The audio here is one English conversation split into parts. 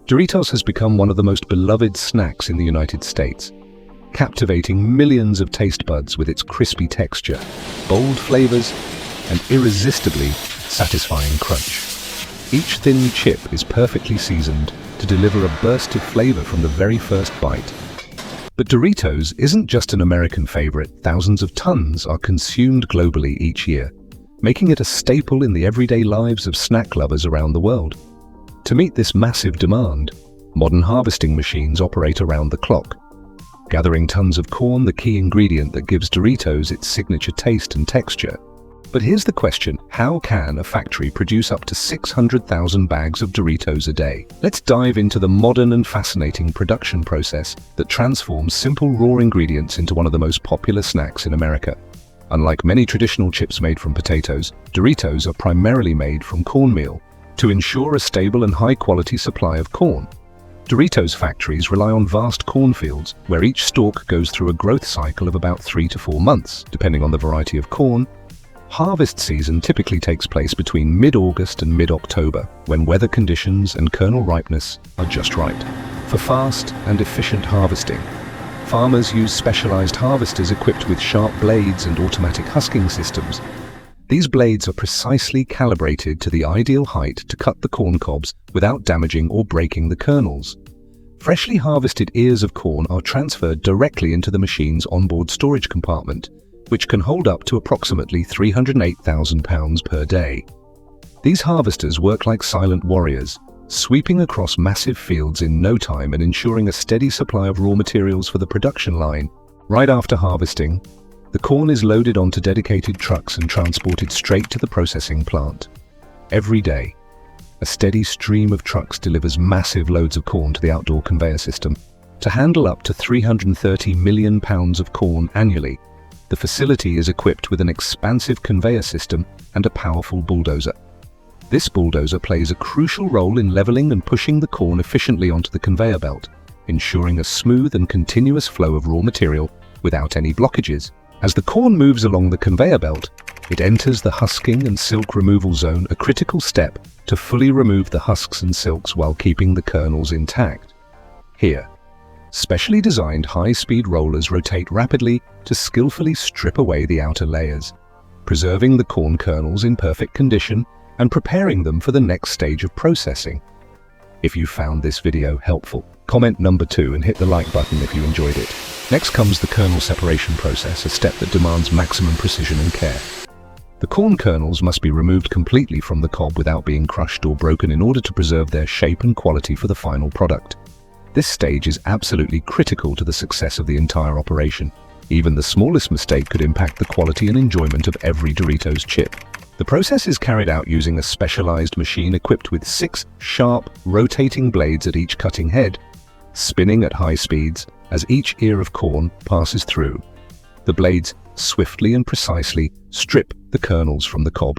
Doritos has become one of the most beloved snacks in the United States, captivating millions of taste buds with its crispy texture, bold flavors, and irresistibly satisfying crunch. Each thin chip is perfectly seasoned to deliver a burst of flavor from the very first bite. But Doritos isn't just an American favorite. Thousands of tons are consumed globally each year, making it a staple in the everyday lives of snack lovers around the world. To meet this massive demand, modern harvesting machines operate around the clock, gathering tons of corn, the key ingredient that gives Doritos its signature taste and texture. But here's the question: how can a factory produce up to 600,000 bags of Doritos a day? Let's dive into the modern and fascinating production process that transforms simple raw ingredients into one of the most popular snacks in America. Unlike many traditional chips made from potatoes, Doritos are primarily made from cornmeal to ensure a stable and high-quality supply of corn. Doritos factories rely on vast cornfields, where each stalk goes through a growth cycle of about 3 to 4 months, depending on the variety of corn. Harvest season typically takes place between mid-August and mid-October, when weather conditions and kernel ripeness are just right. For fast and efficient harvesting, farmers use specialized harvesters equipped with sharp blades and automatic husking systems. These blades are precisely calibrated to the ideal height to cut the corn cobs without damaging or breaking the kernels. Freshly harvested ears of corn are transferred directly into the machine's onboard storage compartment, which can hold up to approximately 308,000 pounds per day. These harvesters work like silent warriors, sweeping across massive fields in no time and ensuring a steady supply of raw materials for the production line. Right after harvesting, the corn is loaded onto dedicated trucks and transported straight to the processing plant. Every day, a steady stream of trucks delivers massive loads of corn to the outdoor conveyor system. To handle up to 330 million pounds of corn annually, the facility is equipped with an expansive conveyor system and a powerful bulldozer. This bulldozer plays a crucial role in leveling and pushing the corn efficiently onto the conveyor belt, ensuring a smooth and continuous flow of raw material without any blockages. As the corn moves along the conveyor belt, it enters the husking and silk removal zone, a critical step to fully remove the husks and silks while keeping the kernels intact. Here, specially designed high-speed rollers rotate rapidly to skillfully strip away the outer layers, preserving the corn kernels in perfect condition and preparing them for the next stage of processing. If you found this video helpful, comment number 2 and hit the like button if you enjoyed it. Next comes the kernel separation process, a step that demands maximum precision and care. The corn kernels must be removed completely from the cob without being crushed or broken in order to preserve their shape and quality for the final product. This stage is absolutely critical to the success of the entire operation. Even the smallest mistake could impact the quality and enjoyment of every Doritos chip. The process is carried out using a specialized machine equipped with 6 sharp, rotating blades at each cutting head, spinning at high speeds as each ear of corn passes through. The blades swiftly and precisely strip the kernels from the cob.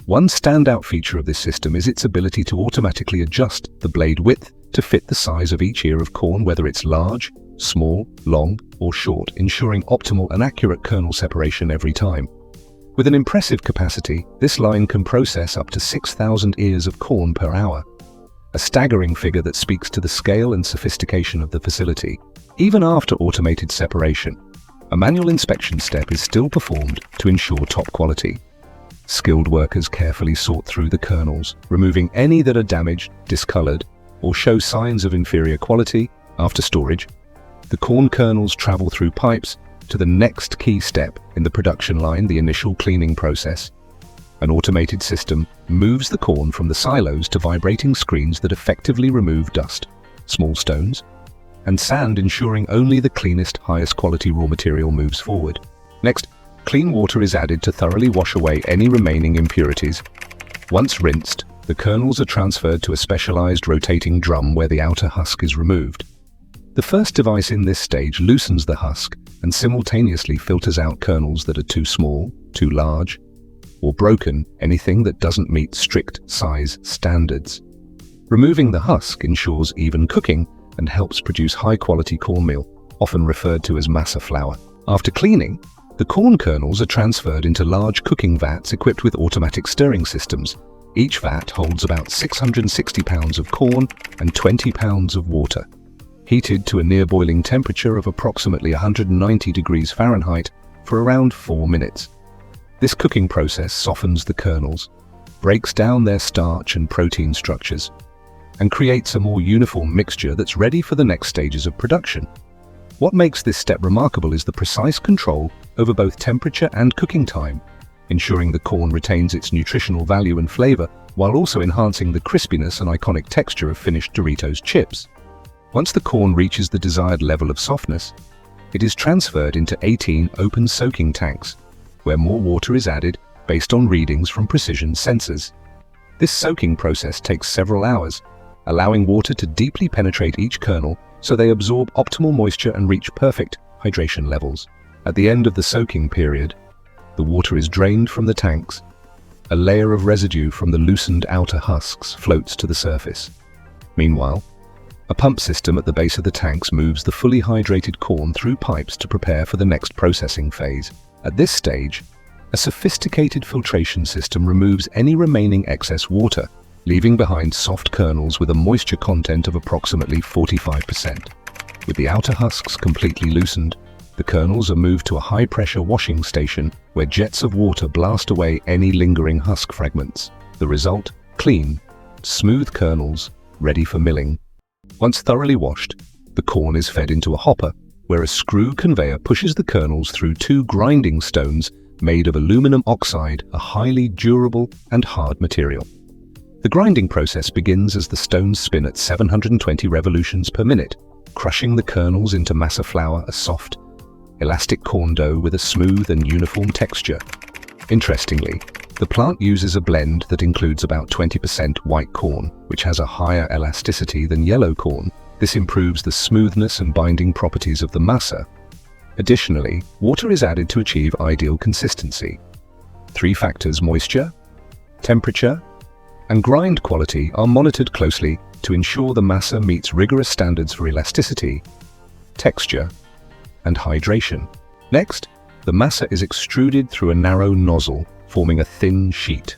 One standout feature of this system is its ability to automatically adjust the blade width to fit the size of each ear of corn, whether it's large, small, long, or short, ensuring optimal and accurate kernel separation every time. With an impressive capacity, this line can process up to 6,000 ears of corn per hour, a staggering figure that speaks to the scale and sophistication of the facility. Even after automated separation, a manual inspection step is still performed to ensure top quality. Skilled workers carefully sort through the kernels, removing any that are damaged, discolored, or show signs of inferior quality. After storage, the corn kernels travel through pipes to the next key step in the production line, the initial cleaning process. An automated system moves the corn from the silos to vibrating screens that effectively remove dust, small stones, and sand, ensuring only the cleanest, highest quality raw material moves forward. Next, clean water is added to thoroughly wash away any remaining impurities. Once rinsed, the kernels are transferred to a specialized rotating drum where the outer husk is removed. The first device in this stage loosens the husk and simultaneously filters out kernels that are too small, too large, or broken, anything that doesn't meet strict size standards. Removing the husk ensures even cooking and helps produce high-quality cornmeal, often referred to as Masa flour. After cleaning, The corn kernels are transferred into large cooking vats equipped with automatic stirring systems. Each vat holds about 660 pounds of corn and 20 pounds of water, heated to a near boiling temperature of approximately 190 degrees Fahrenheit for around 4 minutes. This cooking process softens the kernels, breaks down their starch and protein structures, and creates a more uniform mixture that's ready for the next stages of production. What makes this step remarkable is the precise control over both temperature and cooking time, ensuring the corn retains its nutritional value and flavor while also enhancing the crispiness and iconic texture of finished Doritos chips. Once the corn reaches the desired level of softness, it is transferred into 18 open soaking tanks, where more water is added based on readings from precision sensors. This soaking process takes several hours, allowing water to deeply penetrate each kernel so they absorb optimal moisture and reach perfect hydration levels. At the end of the soaking period, the water is drained from the tanks. A layer of residue from the loosened outer husks floats to the surface. Meanwhile, a pump system at the base of the tanks moves the fully hydrated corn through pipes to prepare for the next processing phase. At this stage, a sophisticated filtration system removes any remaining excess water, leaving behind soft kernels with a moisture content of approximately 45%. With the outer husks completely loosened, the kernels are moved to a high-pressure washing station where jets of water blast away any lingering husk fragments. The result? Clean, smooth kernels, ready for milling. Once thoroughly washed, the corn is fed into a hopper, where a screw conveyor pushes the kernels through 2 grinding stones made of aluminum oxide, a highly durable and hard material. The grinding process begins as the stones spin at 720 revolutions per minute, crushing the kernels into Masa flour, a soft, elastic corn dough with a smooth and uniform texture. Interestingly, the plant uses a blend that includes about 20% white corn, which has a higher elasticity than yellow corn. This improves the smoothness and binding properties of the masa. Additionally, water is added to achieve ideal consistency. 3 factors: moisture, temperature, and grind quality are monitored closely to ensure the masa meets rigorous standards for elasticity, texture, and hydration. Next, the masa is extruded through a narrow nozzle, forming a thin sheet.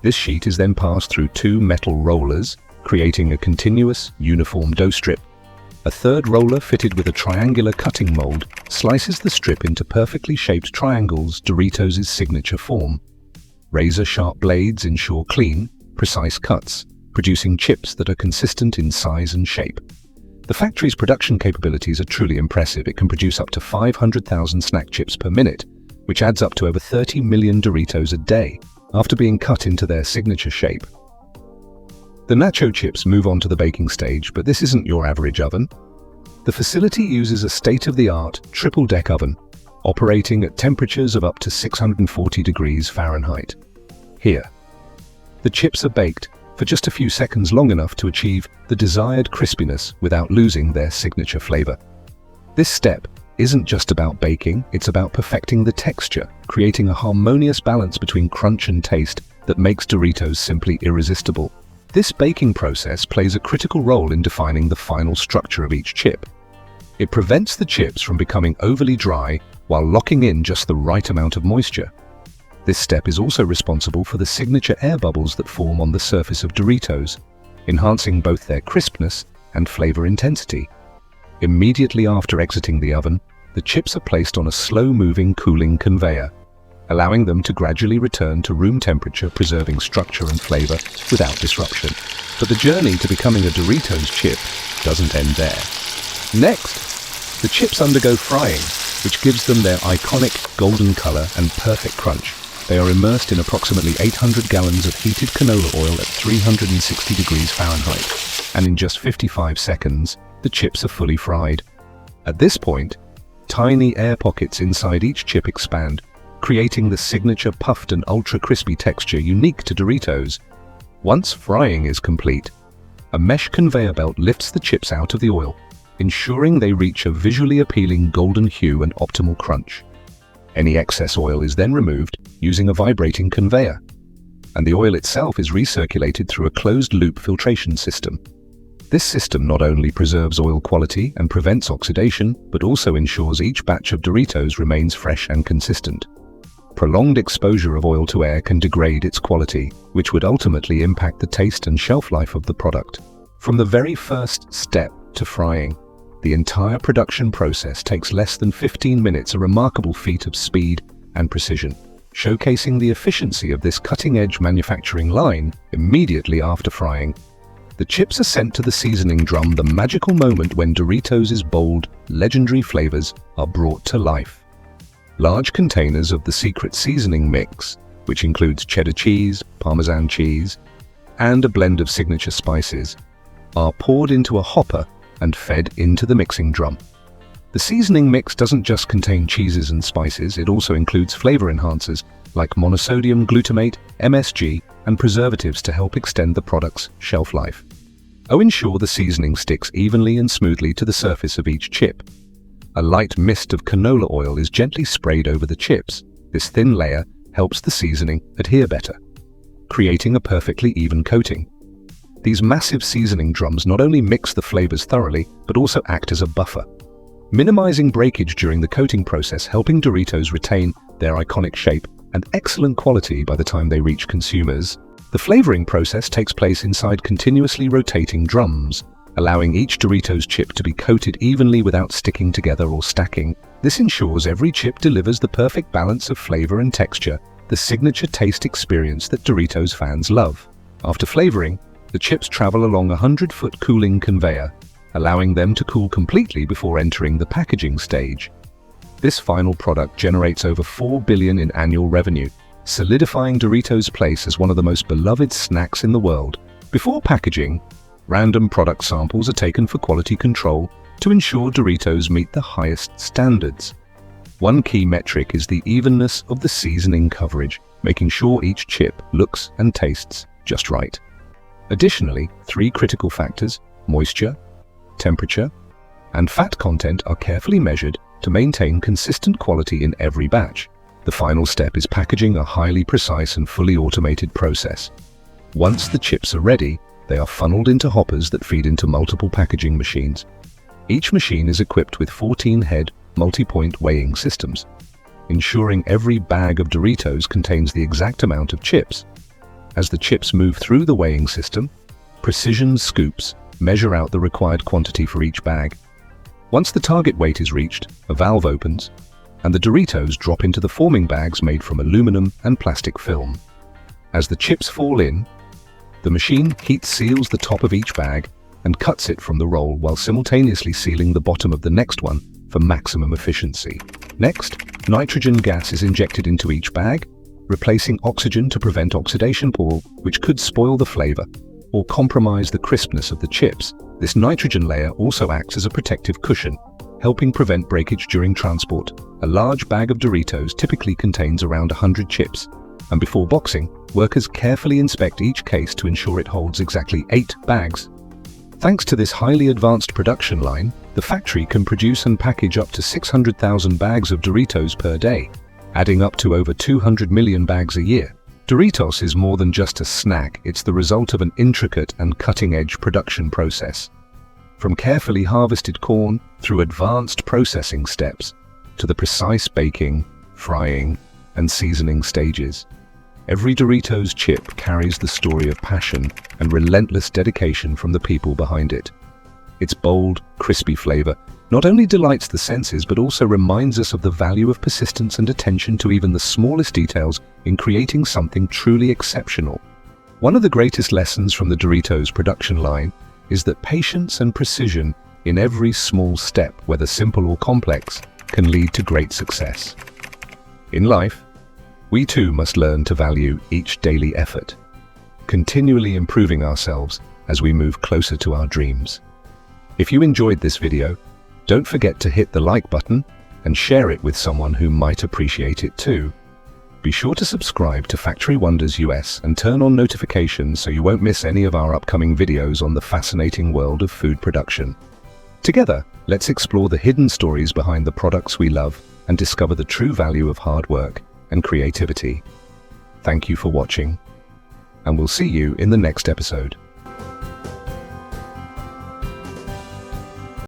This sheet is then passed through 2 metal rollers, creating a continuous, uniform dough strip. A third roller, fitted with a triangular cutting mold, slices the strip into perfectly shaped triangles, Doritos' signature form. Razor-sharp blades ensure clean, precise cuts, producing chips that are consistent in size and shape. The factory's production capabilities are truly impressive. It can produce up to 500,000 snack chips per minute, which adds up to over 30 million Doritos a day, after being cut into their signature shape. The nacho chips move on to the baking stage, but this isn't your average oven. The facility uses a state-of-the-art triple-deck oven, operating at temperatures of up to 640 degrees Fahrenheit. Here, the chips are baked for just a few seconds, long enough to achieve the desired crispiness without losing their signature flavor. This step isn't just about baking, it's about perfecting the texture, creating a harmonious balance between crunch and taste that makes Doritos simply irresistible. This baking process plays a critical role in defining the final structure of each chip. It prevents the chips from becoming overly dry while locking in just the right amount of moisture. This step is also responsible for the signature air bubbles that form on the surface of Doritos, enhancing both their crispness and flavor intensity. Immediately after exiting the oven, the chips are placed on a slow-moving cooling conveyor, allowing them to gradually return to room temperature, preserving structure and flavor without disruption. But the journey to becoming a Doritos chip doesn't end there. Next, the chips undergo frying, which gives them their iconic golden color and perfect crunch. They are immersed in approximately 800 gallons of heated canola oil at 360 degrees Fahrenheit, and in just 55 seconds, the chips are fully fried. At this point, tiny air pockets inside each chip expand, creating the signature puffed and ultra-crispy texture unique to Doritos. Once frying is complete, a mesh conveyor belt lifts the chips out of the oil, ensuring they reach a visually appealing golden hue and optimal crunch. Any excess oil is then removed using a vibrating conveyor, and the oil itself is recirculated through a closed-loop filtration system. This system not only preserves oil quality and prevents oxidation, but also ensures each batch of Doritos remains fresh and consistent. Prolonged exposure of oil to air can degrade its quality, which would ultimately impact the taste and shelf life of the product. From the very first step to frying, the entire production process takes less than 15 minutes, a remarkable feat of speed and precision, showcasing the efficiency of this cutting-edge manufacturing line. Immediately after frying, the chips are sent to the seasoning drum, the magical moment when Doritos' bold, legendary flavors are brought to life. Large containers of the secret seasoning mix, which includes cheddar cheese, Parmesan cheese, and a blend of signature spices, are poured into a hopper and fed into the mixing drum. The seasoning mix doesn't just contain cheeses and spices, it also includes flavor enhancers like monosodium glutamate, MSG, and preservatives to help extend the product's shelf life. Ensure the seasoning sticks evenly and smoothly to the surface of each chip. A light mist of canola oil is gently sprayed over the chips. This thin layer helps the seasoning adhere better, creating a perfectly even coating. These massive seasoning drums not only mix the flavors thoroughly, but also act as a buffer, minimizing breakage during the coating process, helping Doritos retain their iconic shape and excellent quality by the time they reach consumers. The flavoring process takes place inside continuously rotating drums, allowing each Doritos chip to be coated evenly without sticking together or stacking. This ensures every chip delivers the perfect balance of flavor and texture, the signature taste experience that Doritos fans love. After flavoring, the chips travel along a 100-foot cooling conveyor, allowing them to cool completely before entering the packaging stage. This final product generates over $4 billion in annual revenue, solidifying Doritos' place as one of the most beloved snacks in the world. Before packaging, random product samples are taken for quality control to ensure Doritos meet the highest standards. One key metric is the evenness of the seasoning coverage, making sure each chip looks and tastes just right. Additionally, 3 critical factors, moisture, temperature, and fat content, are carefully measured to maintain consistent quality in every batch. The final step is packaging, a highly precise and fully automated process. Once the chips are ready, they are funneled into hoppers that feed into multiple packaging machines. Each machine is equipped with 14-head, multi-point weighing systems, ensuring every bag of Doritos contains the exact amount of chips. As the chips move through the weighing system, precision scoops measure out the required quantity for each bag. Once the target weight is reached, a valve opens, and the Doritos drop into the forming bags made from aluminum and plastic film. As the chips fall in, the machine heat seals the top of each bag and cuts it from the roll while simultaneously sealing the bottom of the next one for maximum efficiency. Next, nitrogen gas is injected into each bag, replacing oxygen to prevent oxidation, which could spoil the flavor or compromise the crispness of the chips. This nitrogen layer also acts as a protective cushion, helping prevent breakage during transport. A large bag of Doritos typically contains around 100 chips, and before boxing, workers carefully inspect each case to ensure it holds exactly 8 bags. Thanks to this highly advanced production line, the factory can produce and package up to 600,000 bags of Doritos per day, adding up to over 200 million bags a year. Doritos is more than just a snack, it's the result of an intricate and cutting-edge production process. From carefully harvested corn through advanced processing steps to the precise baking, frying, and seasoning stages, every Doritos chip carries the story of passion and relentless dedication from the people behind it. Its bold, crispy flavor not only delights the senses but also reminds us of the value of persistence and attention to even the smallest details in creating something truly exceptional. One of the greatest lessons from the Doritos production line is that patience and precision in every small step, whether simple or complex, can lead to great success. In life, we too must learn to value each daily effort, continually improving ourselves as we move closer to our dreams. If you enjoyed this video, don't forget to hit the like button and share it with someone who might appreciate it too. Be sure to subscribe to Factory Wonders US and turn on notifications so you won't miss any of our upcoming videos on the fascinating world of food production. Together, let's explore the hidden stories behind the products we love and discover the true value of hard work and creativity. Thank you for watching, and we'll see you in the next episode.